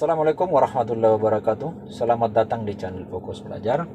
Assalamualaikum warahmatullahi wabarakatuh. Selamat datang di channel Fokus Belajar.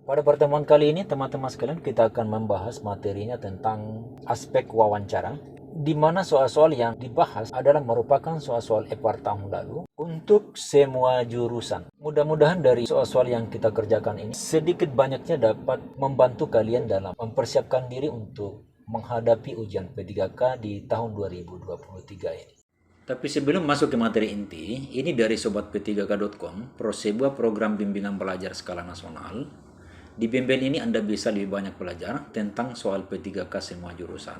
Pada pertemuan kali ini, teman-teman sekalian, kita akan membahas materinya tentang aspek wawancara, di mana soal-soal yang dibahas adalah merupakan soal-soal EPAR tahun lalu untuk semua jurusan. Mudah-mudahan dari soal-soal yang kita kerjakan ini sedikit banyaknya dapat membantu kalian dalam mempersiapkan diri untuk menghadapi ujian P3K di tahun 2023 ini. Tapi sebelum masuk ke materi inti, ini dari Sobat P3K.com, sebuah program bimbingan pelajar skala nasional. Di bimbingan ini Anda bisa lebih banyak belajar tentang soal P3K semua jurusan.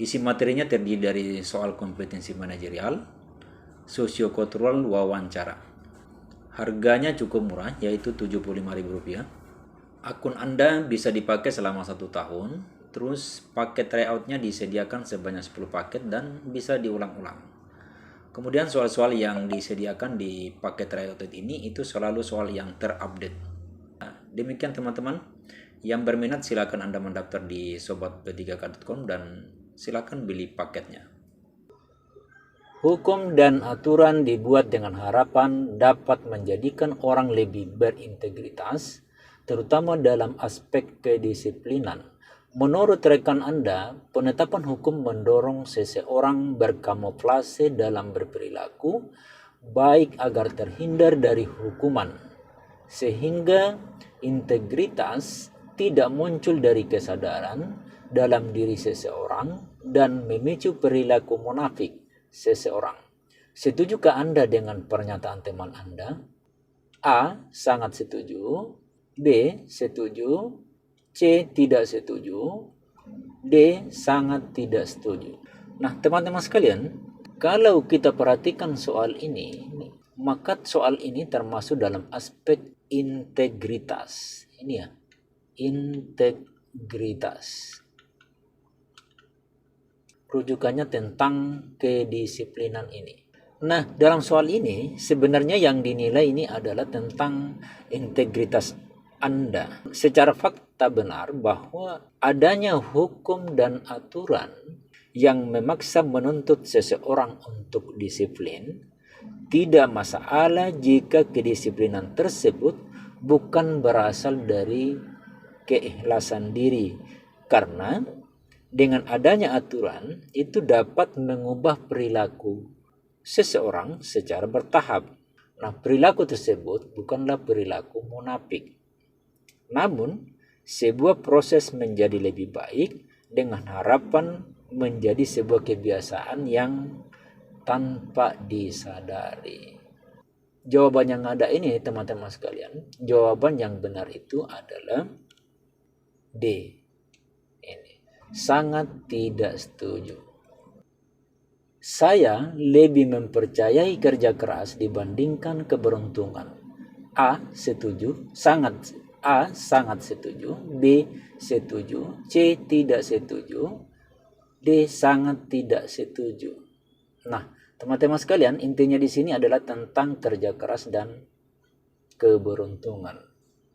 Isi materinya terdiri dari soal kompetensi manajerial, sosiokultural, wawancara. Harganya cukup murah, yaitu Rp75.000. Akun Anda bisa dipakai selama 1 tahun, terus paket tryoutnya disediakan sebanyak 10 paket dan bisa diulang-ulang. Kemudian soal-soal yang disediakan di paket tryout ini itu selalu soal yang terupdate. Nah, demikian teman-teman. Yang berminat silakan Anda mendaftar di sobatp3k.com dan silakan beli paketnya. Hukum dan aturan dibuat dengan harapan dapat menjadikan orang lebih berintegritas, terutama dalam aspek kedisiplinan. Menurut rekan Anda, penetapan hukum mendorong seseorang berkamuflase dalam berperilaku, baik agar terhindar dari hukuman, sehingga integritas tidak muncul dari kesadaran dalam diri seseorang dan memicu perilaku munafik seseorang. Setujukah Anda dengan pernyataan teman Anda? A. Sangat setuju. B. Setuju. C. Tidak setuju. D. Sangat tidak setuju. Nah, teman-teman sekalian, kalau kita perhatikan soal ini, maka soal ini termasuk dalam aspek integritas. Ini ya, integritas. Rujukannya tentang kedisiplinan ini. Nah, dalam soal ini sebenarnya yang dinilai ini adalah tentang integritas Anda. Secara fakta benar bahwa adanya hukum dan aturan yang memaksa menuntut seseorang untuk disiplin tidak masalah jika kedisiplinan tersebut bukan berasal dari keikhlasan diri, karena dengan adanya aturan itu dapat mengubah perilaku seseorang secara bertahap. Nah, perilaku tersebut bukanlah perilaku munafik, namun sebuah proses menjadi lebih baik dengan harapan menjadi sebuah kebiasaan yang tanpa disadari. Jawaban yang ada ini teman-teman sekalian, jawaban yang benar itu adalah D. Ini sangat tidak setuju. Saya lebih mempercayai kerja keras dibandingkan keberuntungan. A. Setuju, sangat setuju. B. Setuju. C. Tidak setuju. D. Sangat tidak setuju. Nah, teman-teman sekalian, intinya di sini adalah tentang kerja keras dan keberuntungan.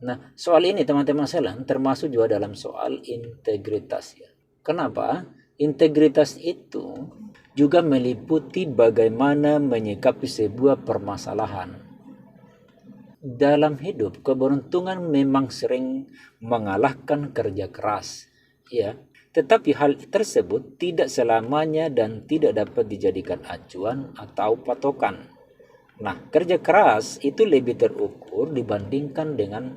Nah, soal ini teman-teman sekalian termasuk juga dalam soal integritas ya. Kenapa? Integritas itu juga meliputi bagaimana menyikapi sebuah permasalahan. Dalam hidup, keberuntungan memang sering mengalahkan kerja keras, ya. Tetapi hal tersebut tidak selamanya dan tidak dapat dijadikan acuan atau patokan. Nah, kerja keras itu lebih terukur dibandingkan dengan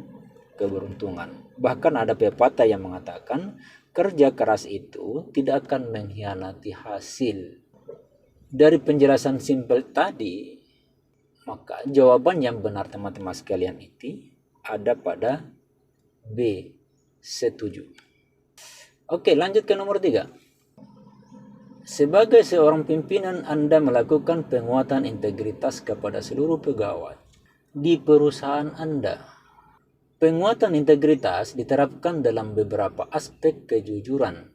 keberuntungan. Bahkan ada pepatah yang mengatakan kerja keras itu tidak akan mengkhianati hasil. Dari penjelasan simpel tadi, maka jawaban yang benar teman-teman sekalian itu ada pada B. Setuju. Oke, lanjut ke nomor 3. Sebagai seorang pimpinan, Anda melakukan penguatan integritas kepada seluruh pegawai di perusahaan Anda. Penguatan integritas diterapkan dalam beberapa aspek kejujuran,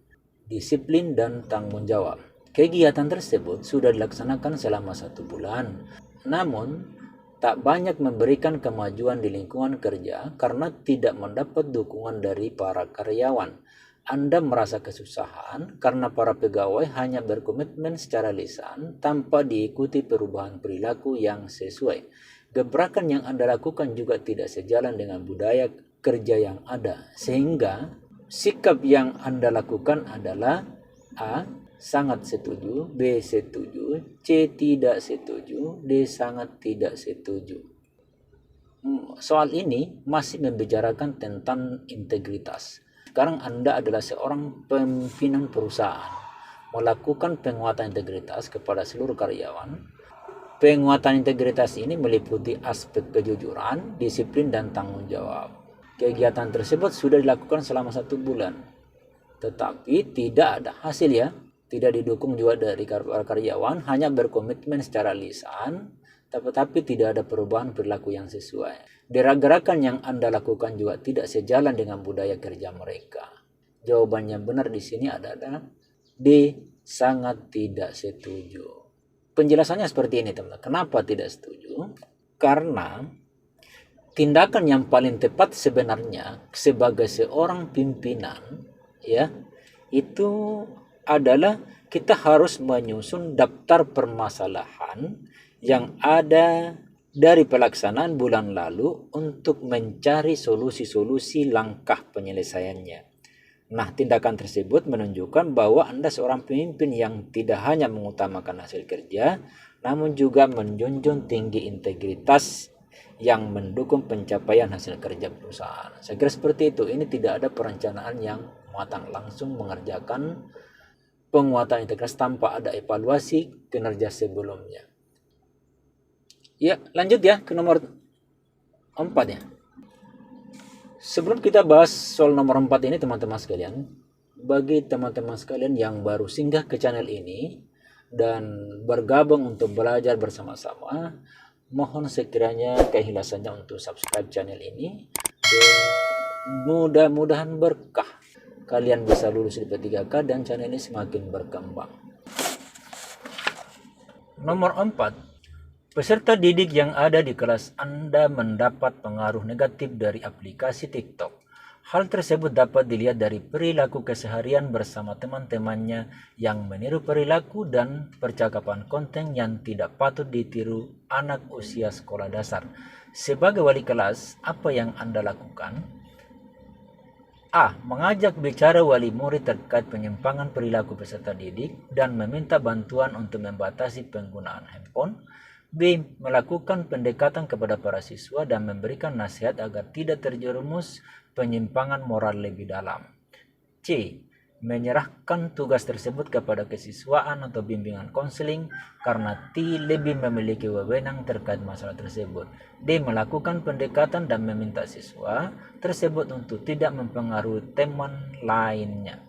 disiplin, dan tanggung jawab. Kegiatan tersebut sudah dilaksanakan selama 1 bulan, namun tak banyak memberikan kemajuan di lingkungan kerja karena tidak mendapat dukungan dari para karyawan. Anda merasa kesusahan karena para pegawai hanya berkomitmen secara lisan tanpa diikuti perubahan perilaku yang sesuai. Gebrakan yang Anda lakukan juga tidak sejalan dengan budaya kerja yang ada, sehingga sikap yang Anda lakukan adalah A. Sangat setuju, B. Setuju, C. Tidak setuju, D. Sangat tidak setuju. Soal ini masih membicarakan tentang integritas. Sekarang Anda adalah seorang pimpinan perusahaan, melakukan penguatan integritas kepada seluruh karyawan. Penguatan integritas ini meliputi aspek kejujuran, disiplin, dan tanggung jawab. Kegiatan tersebut sudah dilakukan selama 1 bulan, tetapi tidak ada hasil ya. Tidak didukung juga dari karyawan, hanya berkomitmen secara lisan, tetapi tidak ada perubahan perilaku yang sesuai. Gerakan yang Anda lakukan juga tidak sejalan dengan budaya kerja mereka. Jawabannya benar di sini adalah D. Sangat tidak setuju. Penjelasannya seperti ini, teman-teman. Kenapa tidak setuju? Karena tindakan yang paling tepat sebenarnya sebagai seorang pimpinan ya, itu adalah kita harus menyusun daftar permasalahan yang ada dari pelaksanaan bulan lalu untuk mencari solusi-solusi langkah penyelesaiannya. Nah, tindakan tersebut menunjukkan bahwa Anda seorang pemimpin yang tidak hanya mengutamakan hasil kerja, namun juga menjunjung tinggi integritas yang mendukung pencapaian hasil kerja perusahaan. Saya kira seperti itu. Ini tidak ada perencanaan yang matang, langsung mengerjakan penguatan integritas tanpa ada evaluasi kinerja sebelumnya. Ya, lanjut ya ke nomor 4 ya. Sebelum kita bahas soal nomor 4 ini, teman-teman sekalian, bagi teman-teman sekalian yang baru singgah ke channel ini dan bergabung untuk belajar bersama-sama, mohon sekiranya keikhlasannya untuk subscribe channel ini, dan mudah-mudahan berkah. Kalian bisa lulus di P3K dan channel ini semakin berkembang. Nomor 4. Peserta didik yang ada di kelas Anda mendapat pengaruh negatif dari aplikasi TikTok. Hal tersebut dapat dilihat dari perilaku keseharian bersama teman-temannya yang meniru perilaku dan percakapan konten yang tidak patut ditiru anak usia sekolah dasar. Sebagai wali kelas, apa yang Anda lakukan? A. Mengajak bicara wali murid terkait penyimpangan perilaku peserta didik dan meminta bantuan untuk membatasi penggunaan handphone. B. Melakukan pendekatan kepada para siswa dan memberikan nasihat agar tidak terjerumus penyimpangan moral lebih dalam. C. Menyerahkan tugas tersebut kepada kesiswaan atau bimbingan konseling karena T lebih memiliki wewenang terkait masalah tersebut. D. Melakukan pendekatan dan meminta siswa tersebut untuk tidak mempengaruhi teman lainnya.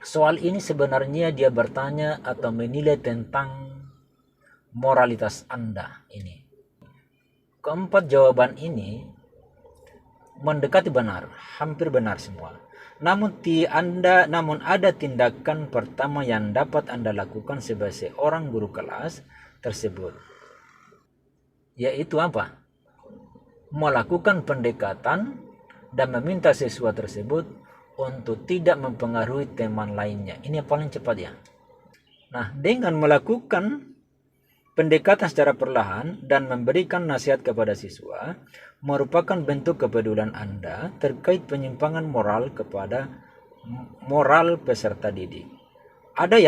Soal ini sebenarnya dia bertanya atau menilai tentang moralitas Anda ini. Keempat jawaban ini mendekati benar, hampir benar semua. Namun ada tindakan pertama yang dapat Anda lakukan sebagai seorang guru kelas tersebut. Yaitu apa? Melakukan pendekatan dan meminta siswa tersebut untuk tidak mempengaruhi teman lainnya. Ini yang paling cepat ya. Nah, dengan melakukan pendekatan secara perlahan dan memberikan nasihat kepada siswa merupakan bentuk kepedulian Anda terkait penyimpangan moral kepada moral peserta didik. Anda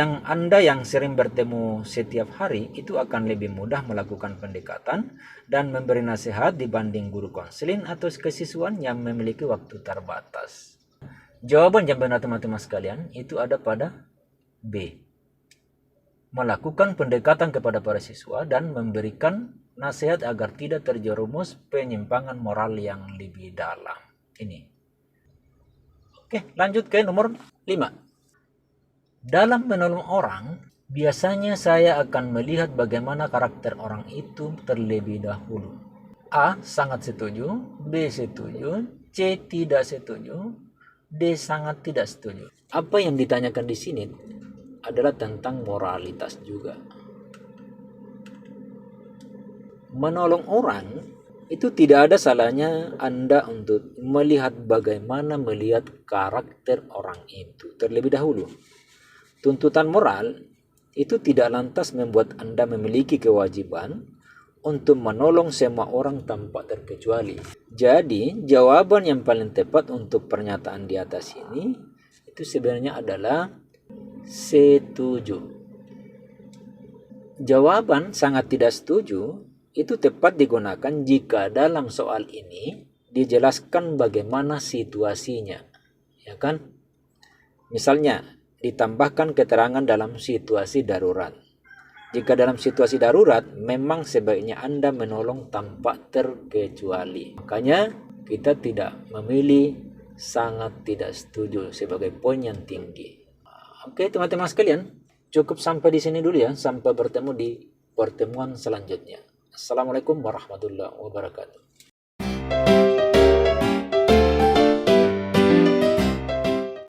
yang sering bertemu setiap hari itu akan lebih mudah melakukan pendekatan dan memberi nasihat dibanding guru konseling atau kesiswaan yang memiliki waktu terbatas. Jawaban yang benar teman-teman sekalian itu ada pada B. Melakukan pendekatan kepada para siswa dan memberikan nasihat agar tidak terjerumus penyimpangan moral yang lebih dalam. Ini. Oke, lanjut ke nomor 5. Dalam menolong orang, biasanya saya akan melihat bagaimana karakter orang itu terlebih dahulu. A. Sangat setuju, B. Setuju, C. Tidak setuju, D. Sangat tidak setuju. Apa yang ditanyakan di sini adalah tentang moralitas juga. Menolong orang itu tidak ada salahnya Anda untuk melihat bagaimana melihat karakter orang itu terlebih dahulu. Tuntutan moral itu tidak lantas membuat Anda memiliki kewajiban untuk menolong semua orang tanpa terkecuali. Jadi, jawaban yang paling tepat untuk pernyataan di atas ini itu sebenarnya adalah setuju. Jawaban sangat tidak setuju itu tepat digunakan jika dalam soal ini dijelaskan bagaimana situasinya, ya kan? Misalnya, ditambahkan keterangan dalam situasi darurat. Jika dalam situasi darurat, memang sebaiknya Anda menolong tanpa terkecuali. Makanya, kita tidak memilih sangat tidak setuju sebagai poin yang tinggi. Oke, teman-teman sekalian, cukup sampai di sini dulu ya. Sampai bertemu di pertemuan selanjutnya. Assalamualaikum warahmatullahi wabarakatuh.